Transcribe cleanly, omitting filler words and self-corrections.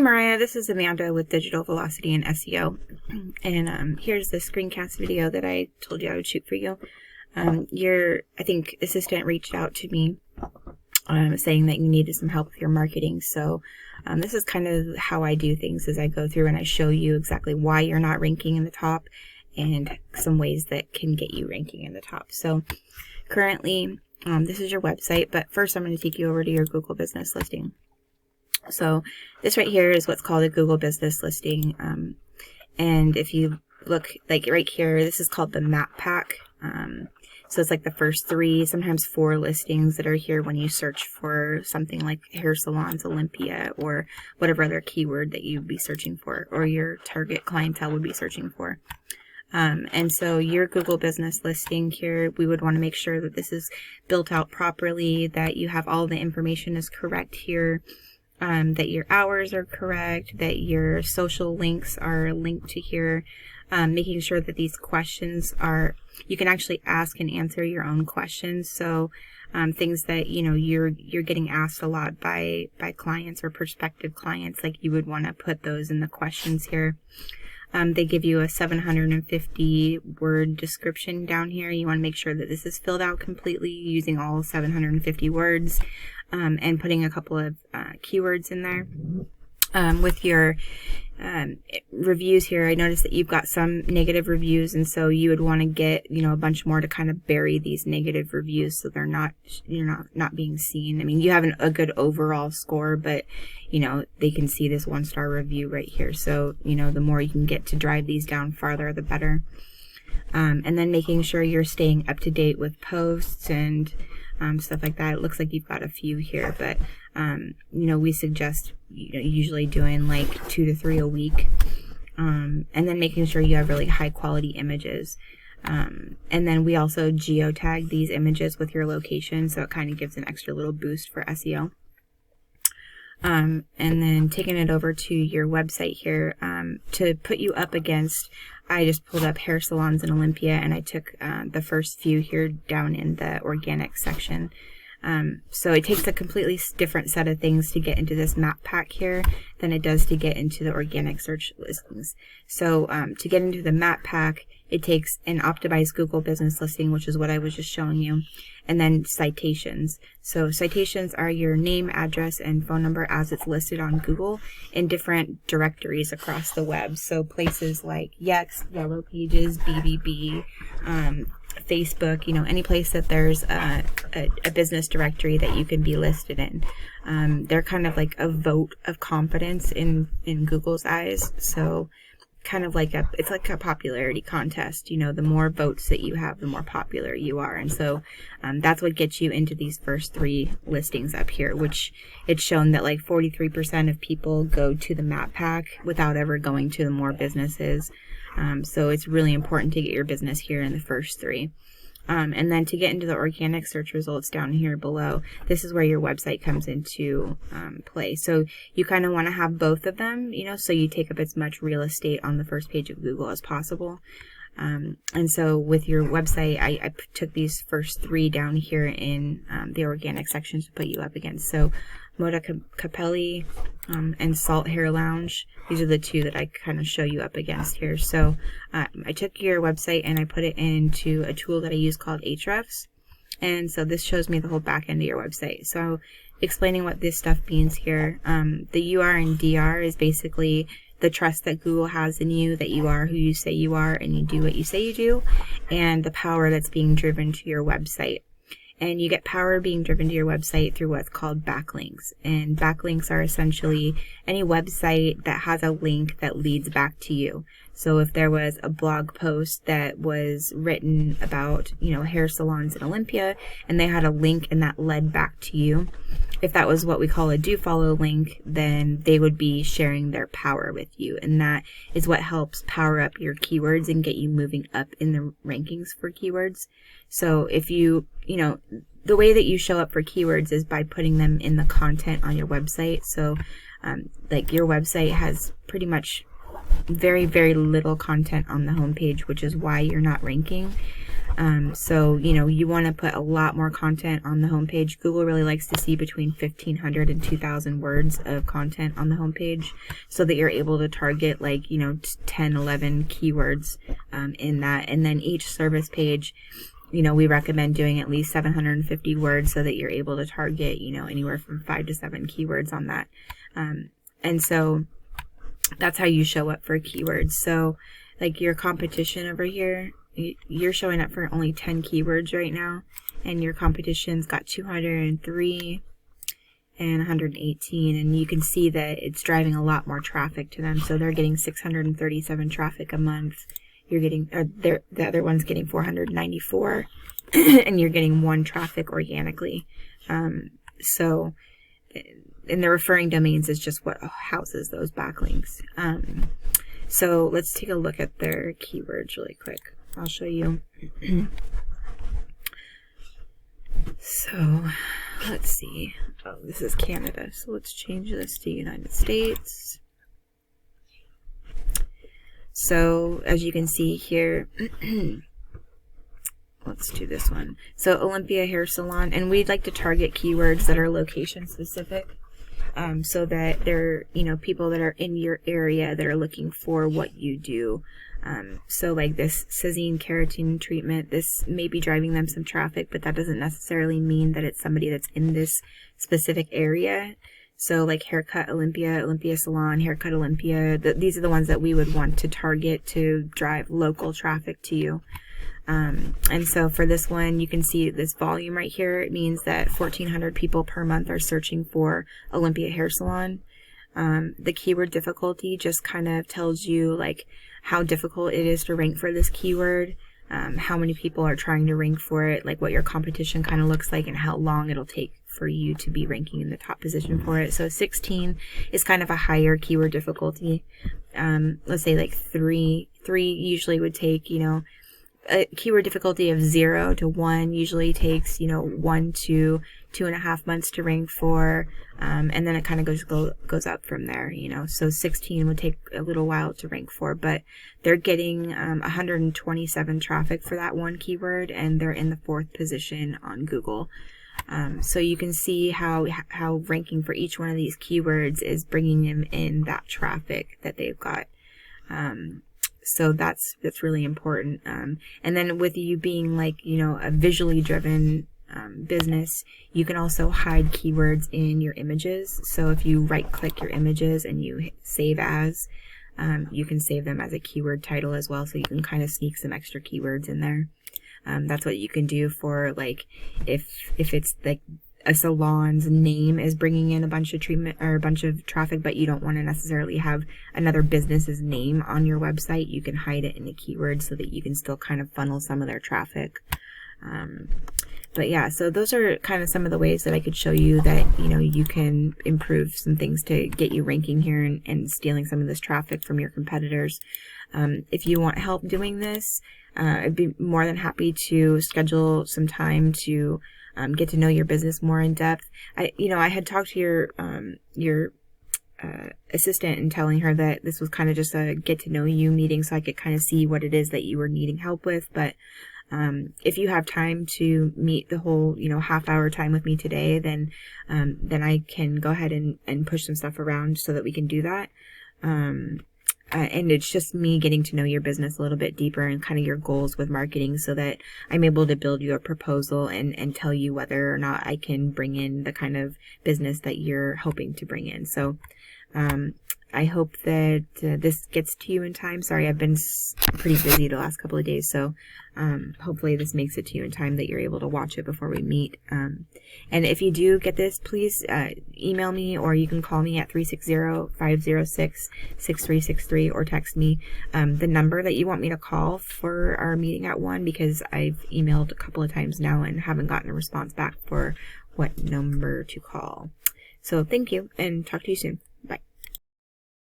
Mariah, this is Amanda with Digital Velocity and SEO, and here's the screencast video that I told you I would shoot for you. Your, I think, assistant reached out to me saying that you needed some help with your marketing, so this is kind of how I do things as I go through and I show you exactly why you're not ranking in the top and some ways that can get you ranking in the top. So currently, this is your website, but first I'm going to take you over to your Google business listing. So this right here is what's called a Google business listing, and if you look like right here, this is called the map pack. So it's like the first 3, sometimes 4 listings that are here when you search for something like hair salons, Olympia, or whatever other keyword that you'd be searching for or your target clientele would be searching for. And so your Google business listing here, we would want to make sure that this is built out properly, that you have all the information is correct here. That your hours are correct, that your social links are linked to here, making sure that these questions are, you can actually ask and answer your own questions. So things that, you know, you're getting asked a lot by clients or prospective clients, like you would want to put those in the questions here. They give you a 750 word description down here. You want to make sure that this is filled out completely using all 750 words. And putting a couple of keywords in there. With your reviews here, I noticed that you've got some negative reviews, and so you would want to get, you know, a bunch more to kind of bury these negative reviews so they're not, you're not being seen. I mean, you have a good overall score, but you know, they can see this 1-star review right here. So, you know, the more you can get to drive these down farther, the better. And then making sure you're staying up to date with posts and stuff like that. It looks like you've got a few here, but you know, we suggest usually doing like 2 to 3 a week, and then making sure you have really high quality images. And then we also geotag these images with your location, so it kind of gives an extra little boost for SEO. And then taking it over to your website here, to put you up against, I just pulled up hair salons in Olympia, and I took the first few here down in the organic section. So it takes a completely different set of things to get into this map pack here than it does to get into the organic search listings. So to get into the map pack, it takes an optimized Google business listing, which is what I was just showing you, and then citations. So citations are your name, address, and phone number as it's listed on Google in different directories across the web. So places like Yext, Yellow Pages, BBB, Facebook, you know, any place that there's a business directory that you can be listed in. They're kind of like a vote of confidence in Google's eyes. So kind of like it's like a popularity contest. You know, the more votes that you have, the more popular you are. And so that's what gets you into these first 3 listings up here, which it's shown that like 43% of people go to the map pack without ever going to the more businesses. So it's really important to get your business here in the first 3. And then to get into the organic search results down here below, this is where your website comes into play. So you kind of want to have both of them, you know, so you take up as much real estate on the first page of Google as possible. And so with your website, I took these first 3 down here in the organic section to put you up against. So Moda Capelli and Salt Hair Lounge, these are the 2 that I kind of show you up against here. So I took your website and I put it into a tool that I use called Ahrefs. And so this shows me the whole back end of your website. So explaining what this stuff means here, the UR and DR is basically the trust that Google has in you, that you are who you say you are and you do what you say you do, and the power that's being driven to your website. And you get power being driven to your website through what's called backlinks. And backlinks are essentially any website that has a link that leads back to you. So if there was a blog post that was written about, you know, hair salons in Olympia, and they had a link and that led back to you, if that was what we call a do follow link, then they would be sharing their power with you. And that is what helps power up your keywords and get you moving up in the rankings for keywords. So if you know, the way that you show up for keywords is by putting them in the content on your website. So like your website has pretty much very, very little content on the homepage, which is why you're not ranking. So, you know, you want to put a lot more content on the homepage. Google really likes to see between 1,500 and 2,000 words of content on the homepage so that you're able to target like, you know, 10, 11 keywords in that. And then each service page, you know, we recommend doing at least 750 words so that you're able to target, you know, anywhere from 5 to 7 keywords on that. And so that's how you show up for keywords. So like your competition over here, you're showing up for only 10 keywords right now, and your competition's got 203 and 118, and you can see that it's driving a lot more traffic to them. So they're getting 637 traffic a month. You're getting, the other one's getting 494, and you're getting 1 traffic organically. So, and the referring domains is just what houses those backlinks. So let's take a look at their keywords really quick. I'll show you. So let's see. Oh, this is Canada. So let's change this to United States. So as you can see here, let's do this one. So Olympia Hair Salon, and we'd like to target keywords that are location specific. So that they're, you know, people that are in your area that are looking for what you do. So like this Sizine keratin treatment, this may be driving them some traffic, but that doesn't necessarily mean that it's somebody that's in this specific area. So like Haircut Olympia, Olympia Salon, Haircut Olympia, these are the ones that we would want to target to drive local traffic to you. And so for this one, you can see this volume right here. It means that 1,400 people per month are searching for Olympia Hair Salon. The keyword difficulty just kind of tells you like how difficult it is to rank for this keyword, how many people are trying to rank for it, like what your competition kind of looks like, and how long it'll take for you to be ranking in the top position for it. So 16 is kind of a higher keyword difficulty. Let's say like 3 usually would take, you know, a keyword difficulty of 0 to 1 usually takes, you know, 1 to 2.5 months to rank for, and then it kind of goes up from there, you know. So 16 would take a little while to rank for, but they're getting 127 traffic for that one keyword, and they're in the 4th position on Google. So you can see how ranking for each one of these keywords is bringing them in that traffic that they've got. So that's really important. And then with you being like, you know, a visually driven business, you can also hide keywords in your images. So if you right click your images and you hit save as, you can save them as a keyword title as well. So you can kind of sneak some extra keywords in there. That's what you can do for like, if it's like a salon's name is bringing in a bunch of treatment or a bunch of traffic, but you don't want to necessarily have another business's name on your website, you can hide it in a keyword so that you can still kind of funnel some of their traffic. But yeah, so those are kind of some of the ways that I could show you that, you know, you can improve some things to get you ranking here and stealing some of this traffic from your competitors. If you want help doing this, I'd be more than happy to schedule some time to get to know your business more in depth. I had talked to your assistant and telling her that this was kind of just a get to know you meeting, so I could kind of see what it is that you were needing help with. But if you have time to meet the whole, you know, half-hour time with me today, then I can go ahead and push some stuff around so that we can do that. And it's just me getting to know your business a little bit deeper and kind of your goals with marketing so that I'm able to build you a proposal and tell you whether or not I can bring in the kind of business that you're hoping to bring in. So I hope that this gets to you in time. Sorry, I've been pretty busy the last couple of days, so hopefully this makes it to you in time that you're able to watch it before we meet. And if you do get this, please email me, or you can call me at 360-506-6363 or text me the number that you want me to call for our meeting at 1, because I've emailed a couple of times now and haven't gotten a response back for what number to call. So thank you, and talk to you soon. Bye.